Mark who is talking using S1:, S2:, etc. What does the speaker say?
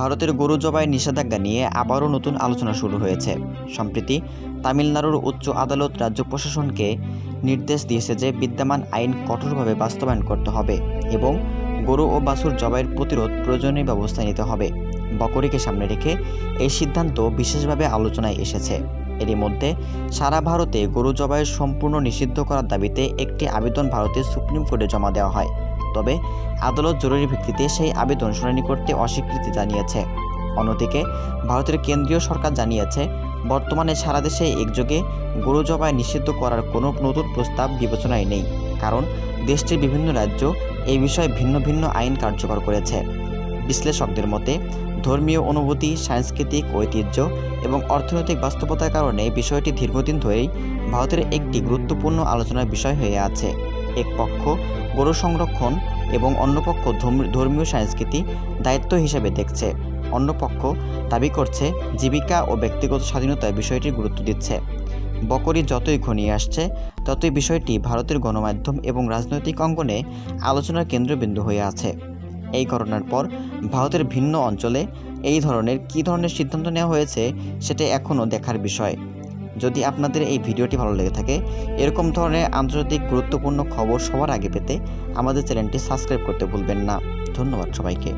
S1: ভারতের গরু জবাই নিষেধাজ্ঞা নিয়ে আবারও নতুন আলোচনা শুরু হয়েছে। সম্প্রতি তামিলনাড়ুর উচ্চ আদালত রাজ্য প্রশাসনকে নির্দেশ দিয়েছে যে বিদ্যমান আইন কঠোরভাবে বাস্তবায়ন করতে হবে এবং গরু ও বাছুর জবাইয়ের প্রতিরোধ প্রয়োজনীয় ব্যবস্থা নিতে হবে। বকরীকে সামনে রেখে এই সিদ্ধান্ত বিশেষভাবে আলোচনায় এসেছে। এরই মধ্যে সারা ভারতে গরু জবাই সম্পূর্ণ নিষিদ্ধ করার দাবিতে একটি আবেদন ভারতের সুপ্রিম কোর্টে জমা দেওয়া হয়। তবে আদালত জরুরি ভিত্তিতে সেই আবেদন শুনানি করতে অস্বীকৃতি জানিয়েছে। অন্যদিকে ভারতের কেন্দ্রীয় সরকার জানিয়েছে, বর্তমানে সারা দেশে একযোগে গরু জবাই নিষিদ্ধ করার কোনো নতুন প্রস্তাব বিবেচনায় নেই, কারণ দেশটির বিভিন্ন রাজ্য এই বিষয়ে ভিন্ন ভিন্ন আইন কার্যকর করেছে। বিশ্লেষকদের মতে, ধর্মীয় অনুভূতি, সাংস্কৃতিক ঐতিহ্য এবং অর্থনৈতিক বাস্তবতার কারণে বিষয়টি দীর্ঘদিন ধরেই ভারতের একটি গুরুত্বপূর্ণ আলোচনার বিষয় হয়ে আছে। এক পক্ষ গরু সংরক্ষণ এবং অন্য পক্ষ ধর্মীয় সংস্কৃতি দায়িত্ব হিসেবে দেখছে, অন্য পক্ষ দাবি করছে জীবিকা ও ব্যক্তিগত স্বাধীনতায় বিষয়টির গুরুত্ব দিচ্ছে। বকরী যতই ঘনিয়ে আসছে, ততই বিষয়টি ভারতের গণমাধ্যম এবং রাজনৈতিক অঙ্গনে আলোচনার কেন্দ্রবিন্দু হয়ে আছে। এই ঘটনার পর ভারতের ভিন্ন অঞ্চলে কী ধরনের সিদ্ধান্ত নেওয়া হয়েছে সেটা এখনও দেখার বিষয়। যদি আপনাদের এই ভিডিওটি ভালো লেগে থাকে, এরকম ধরনের আন্তর্জাতিক গুরুত্বপূর্ণ খবর সবার আগে পেতে আমাদের চ্যানেলটি সাবস্ক্রাইব করতে ভুলবেন না। ধন্যবাদ সবাইকে।